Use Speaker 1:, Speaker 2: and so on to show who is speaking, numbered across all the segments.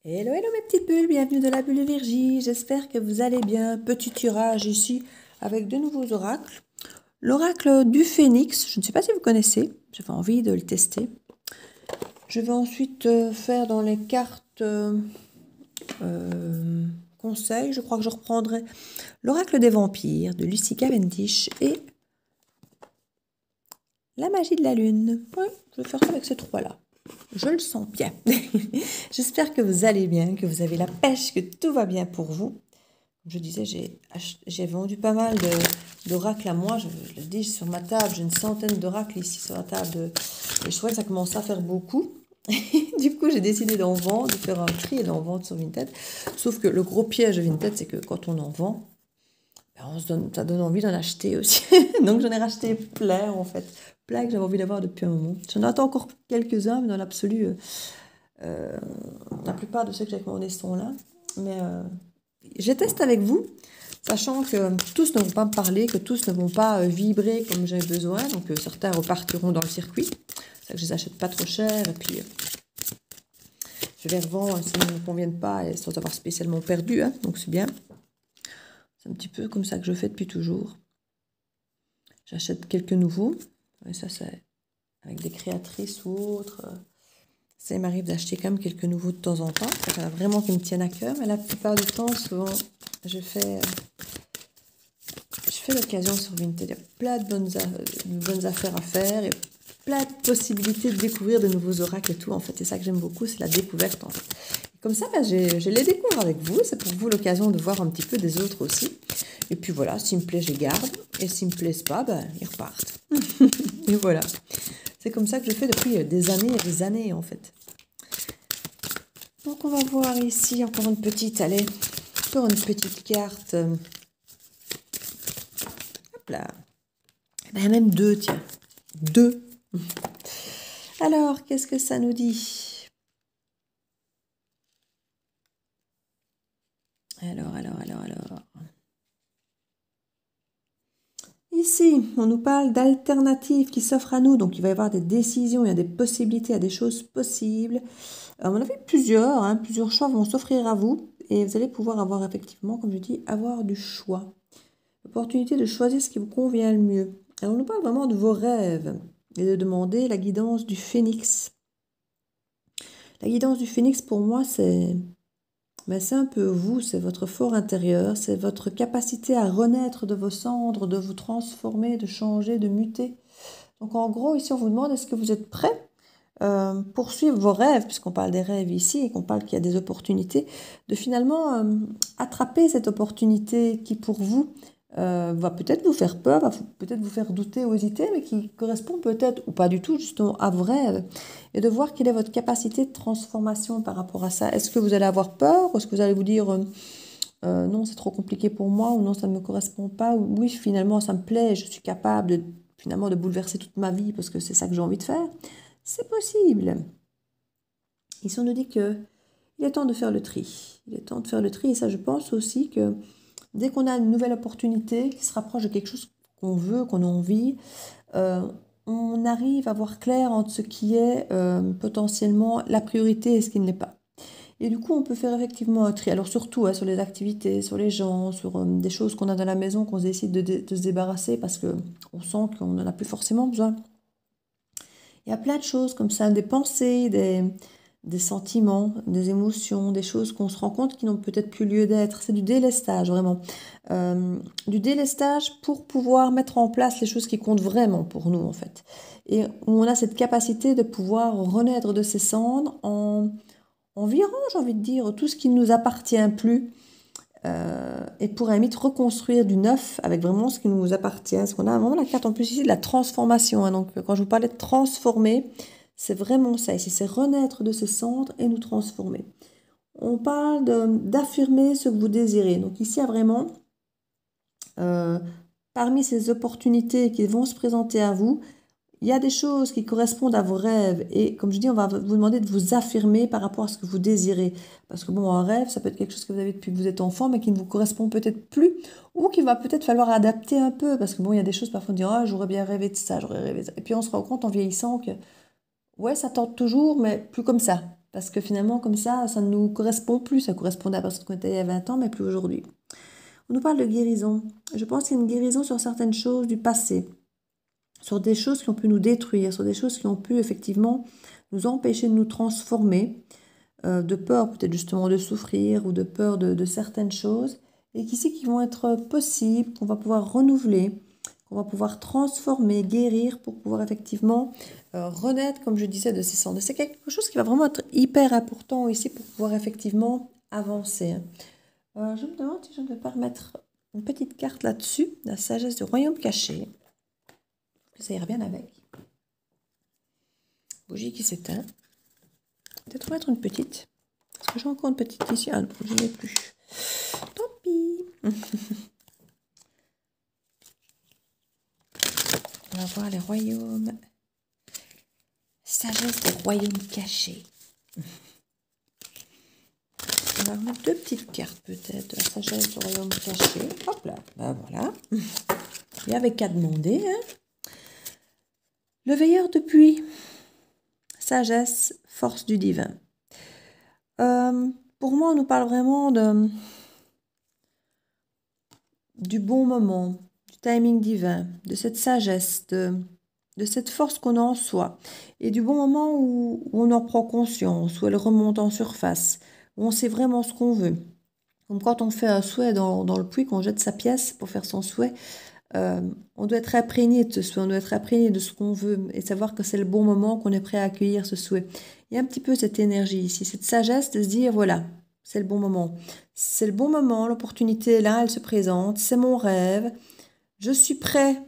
Speaker 1: Hello, hello mes petites bulles, bienvenue dans la bulle Virgie, j'espère que vous allez bien. Petit tirage ici avec de nouveaux oracles. L'oracle du Phénix, je ne sais pas si vous connaissez, j'avais envie de le tester. Je vais ensuite faire dans les cartes conseils, je crois que je reprendrai l'oracle des vampires de Lucy Cavendish et la magie de la lune. Oui, je vais faire ça avec ces trois-là. Je le sens bien. J'espère que vous allez bien, que vous avez la pêche, que tout va bien pour vous. Comme je disais, j'ai vendu pas mal d'oracles à moi. Je le dis sur ma table, j'ai une centaine d'oracles ici sur la table. Et je trouvais que ça commençait à faire beaucoup. Du coup, j'ai décidé d'en vendre, de faire un tri et d'en vendre sur Vinted. Sauf que le gros piège de Vinted, c'est que quand on en vend, ça donne envie d'en acheter aussi. Donc j'en ai racheté plein en fait. Plein que j'avais envie d'avoir depuis un moment. J'en attends encore quelques-uns, mais dans l'absolu, la plupart de ceux que j'ai commandés sont là. Mais je teste avec vous, sachant que tous ne vont pas me parler, que tous ne vont pas vibrer comme j'ai besoin. Donc certains repartiront dans le circuit. C'est ça que je les achète pas trop cher. Et puis je les revends s'ils ne me conviennent pas et sans avoir spécialement perdu. Hein, donc c'est bien. C'est un petit peu comme ça que je fais depuis toujours. J'achète quelques nouveaux. Et ça, c'est avec des créatrices ou autres. Ça m'arrive d'acheter quand même quelques nouveaux de temps en temps. Ça vraiment qui me tiennent à cœur. Mais la plupart du temps, souvent, je fais l'occasion sur Vinted. Il y a plein de bonnes affaires à faire. Et plein de possibilités de découvrir de nouveaux oracles et tout. En fait, c'est ça que j'aime beaucoup, c'est la découverte. En fait. Comme ça, je les découvre avec vous. C'est pour vous l'occasion de voir un petit peu des autres aussi. Et puis voilà, s'il me plaît, je les garde. Et s'ils ne me plaisent pas, ben, ils repartent. Et voilà. C'est comme ça que je fais depuis des années et des années, en fait. Donc, on va voir ici encore une petite, allez, encore une petite carte. Hop là. Ben, même deux, tiens. Deux. Alors, qu'est-ce que ça nous dit? Alors. Ici, on nous parle d'alternatives qui s'offrent à nous. Donc, il va y avoir des décisions, il y a des possibilités, il y a des choses possibles. On a fait plusieurs, hein, plusieurs choix vont s'offrir à vous. Et vous allez pouvoir avoir effectivement, comme je dis, avoir du choix. L'opportunité de choisir ce qui vous convient le mieux. Alors, on nous parle vraiment de vos rêves et de demander la guidance du phénix. La guidance du phénix, pour moi, c'est un peu vous, c'est votre fort intérieur, c'est votre capacité à renaître de vos cendres, de vous transformer, de changer, de muter. Donc en gros, ici, on vous demande, est-ce que vous êtes prêt pour suivre vos rêves, puisqu'on parle des rêves ici et qu'on parle qu'il y a des opportunités, de finalement attraper cette opportunité qui, pour vous, va peut-être vous faire peur, va peut-être vous faire douter ou hésiter, mais qui correspond peut-être, ou pas du tout, justement, à vos rêves, et de voir quelle est votre capacité de transformation par rapport à ça. Est-ce que vous allez avoir peur, ou est-ce que vous allez vous dire non, c'est trop compliqué pour moi, ou non, ça ne me correspond pas, ou oui, finalement, ça me plaît, je suis capable de, finalement, de bouleverser toute ma vie, parce que c'est ça que j'ai envie de faire. C'est possible. Ici, on nous dit qu'il est temps de faire le tri. Il est temps de faire le tri, et ça, je pense aussi que dès qu'on a une nouvelle opportunité qui se rapproche de quelque chose qu'on veut, qu'on a envie, on arrive à voir clair entre ce qui est potentiellement la priorité et ce qui ne l'est pas. Et du coup, on peut faire effectivement un tri. Alors surtout sur les activités, sur les gens, sur des choses qu'on a dans la maison, qu'on décide de se débarrasser parce qu'on sent qu'on n'en a plus forcément besoin. Il y a plein de choses comme ça, des pensées, des sentiments, des émotions, des choses qu'on se rend compte qui n'ont peut-être plus lieu d'être. C'est du délestage, vraiment. Du délestage pour pouvoir mettre en place les choses qui comptent vraiment pour nous, en fait. Et on a cette capacité de pouvoir renaître de ses cendres en virant, j'ai envie de dire, tout ce qui ne nous appartient plus. Et pour limite reconstruire du neuf avec vraiment ce qui nous appartient. Parce qu'on a vraiment la carte en plus ici de la transformation. Hein. Donc quand je vous parlais de transformer, c'est vraiment ça. Ici, c'est renaître de ses cendres et nous transformer. On parle d'affirmer ce que vous désirez. Donc ici, il y a vraiment, parmi ces opportunités qui vont se présenter à vous, il y a des choses qui correspondent à vos rêves et comme je dis, on va vous demander de vous affirmer par rapport à ce que vous désirez. Parce que bon, un rêve, ça peut être quelque chose que vous avez depuis que vous êtes enfant, mais qui ne vous correspond peut-être plus ou qu'il va peut-être falloir adapter un peu. Parce que bon, il y a des choses, parfois on dit, ah, j'aurais bien rêvé de ça. Et puis on se rend compte en vieillissant que, ouais, ça tente toujours, mais plus comme ça. Parce que finalement, comme ça ne nous correspond plus. Ça correspondait à la personne qu'on était il y a 20 ans, mais plus aujourd'hui. On nous parle de guérison. Je pense qu'il y a une guérison sur certaines choses du passé, sur des choses qui ont pu nous détruire, sur des choses qui ont pu effectivement nous empêcher de nous transformer, de peur peut-être justement de souffrir ou de peur de certaines choses, et qui vont être possibles, qu'on va pouvoir renouveler, qu'on va pouvoir transformer, guérir pour pouvoir effectivement renaître, comme je disais, de ces cendres. C'est quelque chose qui va vraiment être hyper important ici pour pouvoir effectivement avancer. Je me demande si je ne vais pas remettre une petite carte là-dessus, la sagesse du royaume caché. Ça ira bien avec. Bougie qui s'éteint. Peut-être mettre une petite. Est-ce que j'ai encore une petite ici? Ah non, je n'ai plus. Tant pis. On va voir les royaumes. Sagesse des royaumes cachés. On va remettre deux petites cartes peut-être. La sagesse du royaume caché. Hop là. Ben voilà. Il n'y avait qu'à demander. Hein. Le veilleur de pluie. Sagesse, force du divin. Pour moi, on nous parle vraiment du bon moment, du timing divin, de cette sagesse, de cette force qu'on a en soi, et du bon moment où on en prend conscience, où elle remonte en surface, où on sait vraiment ce qu'on veut. Comme quand on fait un souhait dans le puits, qu'on jette sa pièce pour faire son souhait, on doit être imprégné de ce souhait, on doit être imprégné de ce qu'on veut et savoir que c'est le bon moment, qu'on est prêt à accueillir ce souhait. Il y a un petit peu cette énergie ici, cette sagesse de se dire voilà, c'est le bon moment. C'est le bon moment, l'opportunité est là, elle se présente, c'est mon rêve, je suis prêt,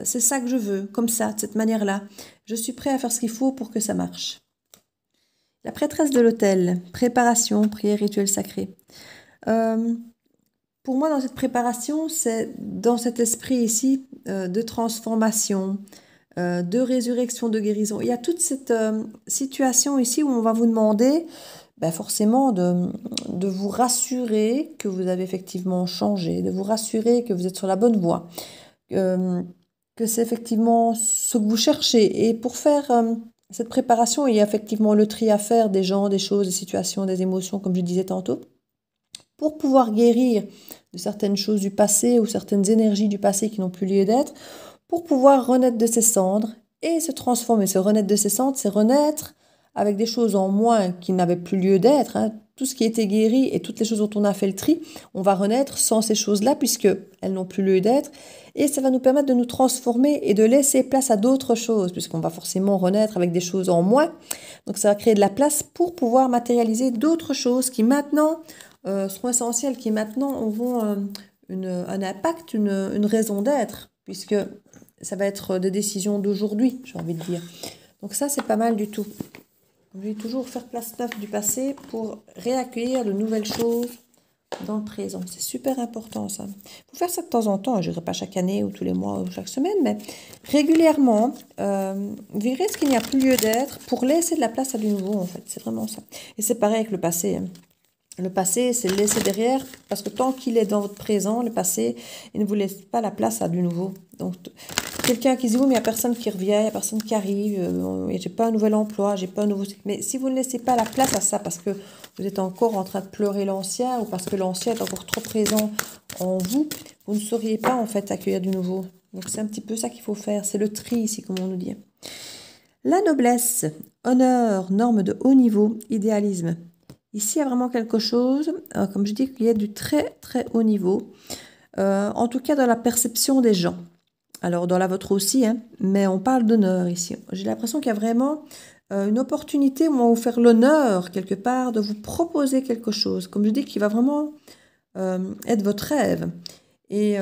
Speaker 1: c'est ça que je veux, comme ça, de cette manière-là. Je suis prêt à faire ce qu'il faut pour que ça marche. La prêtresse de l'autel, préparation, prière, rituel sacré. Pour moi, dans cette préparation, c'est dans cet esprit ici de transformation, de résurrection, de guérison. Il y a toute cette situation ici où on va vous demander forcément de vous rassurer que vous avez effectivement changé, de vous rassurer que vous êtes sur la bonne voie, que c'est effectivement ce que vous cherchez. Et pour faire cette préparation, il y a effectivement le tri à faire des gens, des choses, des situations, des émotions, comme je disais tantôt, pour pouvoir guérir de certaines choses du passé ou certaines énergies du passé qui n'ont plus lieu d'être, pour pouvoir renaître de ses cendres et se transformer. Se renaître de ses cendres, c'est renaître avec des choses en moins qui n'avaient plus lieu d'être. Hein. Tout ce qui était guéri et toutes les choses dont on a fait le tri, on va renaître sans ces choses-là puisqu'elles n'ont plus lieu d'être. Et ça va nous permettre de nous transformer et de laisser place à d'autres choses, puisqu'on va forcément renaître avec des choses en moins. Donc ça va créer de la place pour pouvoir matérialiser d'autres choses qui maintenant seront essentielles, qui maintenant auront un impact, une raison d'être, puisque ça va être des décisions d'aujourd'hui, j'ai envie de dire. Donc ça, c'est pas mal du tout. Je vais toujours faire place neuve du passé pour réaccueillir de nouvelles choses dans le présent. C'est super important, ça. Il faut faire ça de temps en temps. Je ne dirais pas chaque année ou tous les mois ou chaque semaine, mais régulièrement, virer ce qu'il n'y a plus lieu d'être pour laisser de la place à du nouveau, en fait. C'est vraiment ça. Et c'est pareil avec le passé. Hein. Le passé, c'est le laisser derrière, parce que tant qu'il est dans votre présent, le passé, il ne vous laisse pas la place à du nouveau. Donc, quelqu'un qui se dit, oui, mais il n'y a personne qui revient, il n'y a personne qui arrive, j'ai pas un nouvel emploi, j'ai pas un nouveau... Mais si vous ne laissez pas la place à ça, parce que vous êtes encore en train de pleurer l'ancien, ou parce que l'ancien est encore trop présent en vous, vous ne sauriez pas, en fait, accueillir du nouveau. Donc, c'est un petit peu ça qu'il faut faire. C'est le tri, ici, comme on nous dit. La noblesse, honneur, normes de haut niveau, idéalisme. Ici, il y a vraiment quelque chose, comme je dis, qui est du très, très haut niveau. En tout cas, dans la perception des gens. Alors, dans la vôtre aussi, hein, mais on parle d'honneur ici. J'ai l'impression qu'il y a vraiment une opportunité où on va vous faire l'honneur, quelque part, de vous proposer quelque chose. Comme je dis, qui va vraiment être votre rêve. Et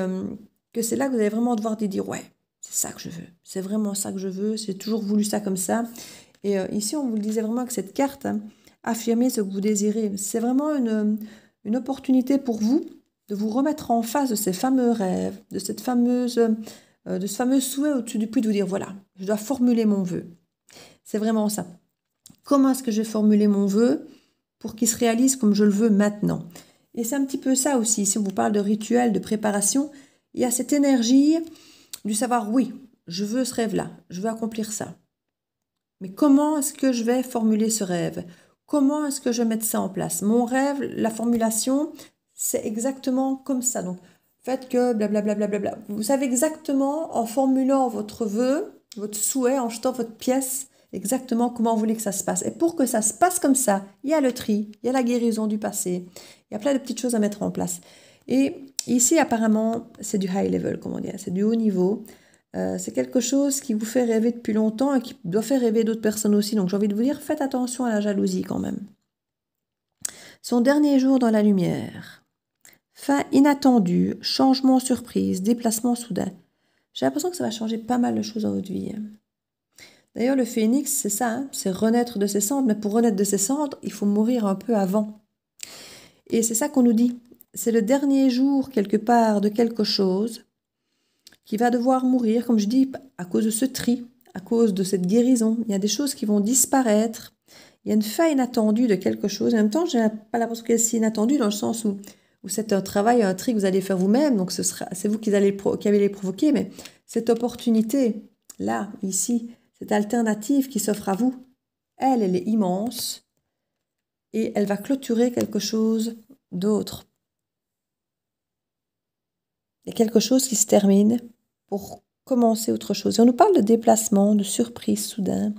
Speaker 1: que c'est là que vous allez vraiment devoir dire, ouais, c'est ça que je veux. C'est vraiment ça que je veux. J'ai toujours voulu ça comme ça. Et ici, on vous le disait vraiment que cette carte... Hein, affirmer ce que vous désirez. C'est vraiment une opportunité pour vous de vous remettre en face de ces fameux rêves, de ce fameux souhait au-dessus du puits, de vous dire, voilà, je dois formuler mon vœu. C'est vraiment ça. Comment est-ce que je vais formuler mon vœu pour qu'il se réalise comme je le veux maintenant? Et c'est un petit peu ça aussi. Si on vous parle de rituel, de préparation, il y a cette énergie du savoir, oui, je veux ce rêve-là, je veux accomplir ça. Mais comment est-ce que je vais formuler ce rêve ? comment est-ce que je mets ça en place? Mon rêve, la formulation, c'est exactement comme ça. Donc, faites que blablabla. Bla. Vous savez exactement, en formulant votre vœu, votre souhait, en jetant votre pièce, exactement comment vous voulez que ça se passe. Et pour que ça se passe comme ça, il y a le tri, il y a la guérison du passé, il y a plein de petites choses à mettre en place. Et ici, apparemment, c'est du high level, comment dire, c'est du haut niveau. C'est quelque chose qui vous fait rêver depuis longtemps et qui doit faire rêver d'autres personnes aussi. Donc j'ai envie de vous dire, faites attention à la jalousie quand même. Son dernier jour dans la lumière. Fin inattendue, changement surprise, déplacement soudain. J'ai l'impression que ça va changer pas mal de choses dans votre vie. D'ailleurs, le phénix, c'est ça, hein, c'est renaître de ses cendres. Mais pour renaître de ses cendres, il faut mourir un peu avant. Et c'est ça qu'on nous dit. C'est le dernier jour, quelque part, de quelque chose qui va devoir mourir, comme je dis, à cause de ce tri, à cause de cette guérison. Il y a des choses qui vont disparaître. Il y a une fin inattendue de quelque chose. En même temps, je n'ai pas l'impression qu'elle est inattendue dans le sens où c'est un travail, un tri que vous allez faire vous-même. Donc, c'est vous qui allez les provoquer. Mais cette opportunité, là, ici, cette alternative qui s'offre à vous, elle est immense. Et elle va clôturer quelque chose d'autre. Il y a quelque chose qui se termine pour commencer autre chose. Et on nous parle de déplacement, de surprise soudain.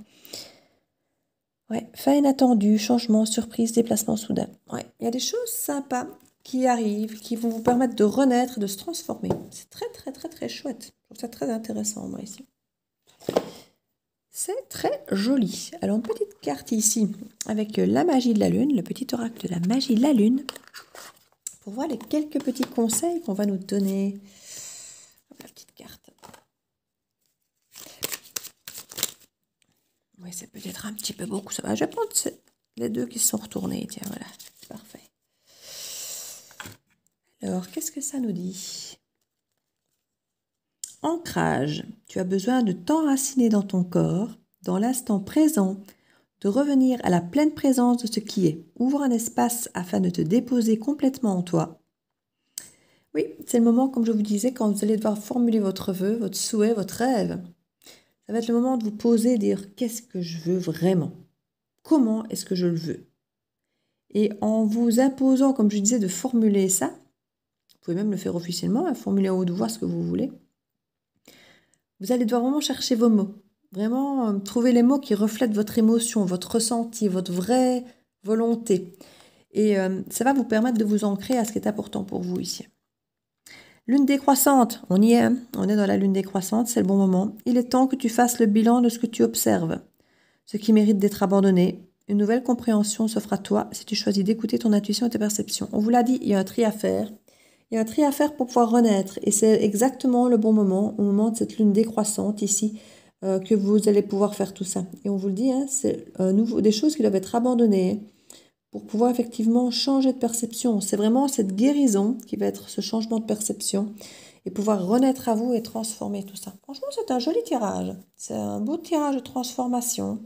Speaker 1: Ouais, fin inattendue, changement, surprise, déplacement soudain. Ouais, il y a des choses sympas qui arrivent, qui vont vous permettre de renaître, de se transformer. C'est très, très, très, très chouette. Je trouve ça très intéressant, moi, ici. C'est très joli. Alors, une petite carte ici avec la magie de la lune, le petit oracle de la magie de la lune, pour voir les quelques petits conseils qu'on va nous donner. La petite carte. Oui, c'est peut-être un petit peu beaucoup. Ça va. Je vais prendre les deux qui se sont retournés. Tiens, voilà. C'est parfait. Alors, qu'est-ce que ça nous dit? Ancrage. Tu as besoin de t'enraciner dans ton corps, dans l'instant présent, de revenir à la pleine présence de ce qui est. Ouvre un espace afin de te déposer complètement en toi. Oui, c'est le moment, comme je vous disais, quand vous allez devoir formuler votre vœu, votre souhait, votre rêve. Ça va être le moment de vous poser et dire qu'est-ce que je veux vraiment? Comment est-ce que je le veux? Et en vous imposant, comme je disais, de formuler ça, vous pouvez même le faire officiellement, formuler en haut de voix ce que vous voulez. Vous allez devoir vraiment chercher vos mots. Vraiment trouver les mots qui reflètent votre émotion, votre ressenti, votre vraie volonté. Et ça va vous permettre de vous ancrer à ce qui est important pour vous ici. Lune décroissante, on y est, hein, on est dans la lune décroissante, c'est le bon moment. Il est temps que tu fasses le bilan de ce que tu observes, ce qui mérite d'être abandonné. Une nouvelle compréhension s'offre à toi si tu choisis d'écouter ton intuition et tes perceptions. On vous l'a dit, il y a un tri à faire. Il y a un tri à faire pour pouvoir renaître. Et c'est exactement le bon moment, au moment de cette lune décroissante ici, que vous allez pouvoir faire tout ça. Et on vous le dit, hein, c'est des choses qui doivent être abandonnées pour pouvoir effectivement changer de perception. C'est vraiment cette guérison qui va être ce changement de perception et pouvoir renaître à vous et transformer tout ça. Franchement, c'est un joli tirage. C'est un beau tirage de transformation,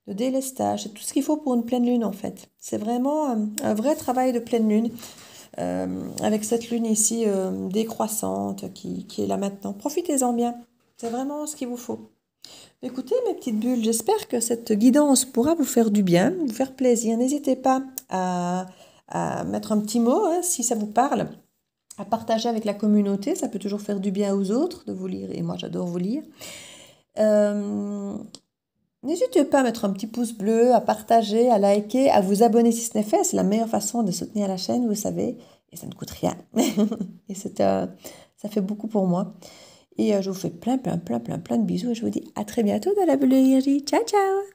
Speaker 1: de délestage. C'est tout ce qu'il faut pour une pleine lune en fait. C'est vraiment un vrai travail de pleine lune avec cette lune ici décroissante qui est là maintenant. Profitez-en bien. C'est vraiment ce qu'il vous faut. Écoutez mes petites bulles, j'espère que cette guidance pourra vous faire du bien, vous faire plaisir. N'hésitez pas à mettre un petit mot hein, si ça vous parle, à partager avec la communauté, ça peut toujours faire du bien aux autres de vous lire et moi j'adore vous lire. N'hésitez pas à mettre un petit pouce bleu, à partager, à liker, à vous abonner si ce n'est fait, c'est la meilleure façon de soutenir la chaîne, vous savez, et ça ne coûte rien. Et ça fait beaucoup pour moi. Et je vous fais plein de bisous et je vous dis à très bientôt dans la bulle de l'énergie. Ciao, ciao!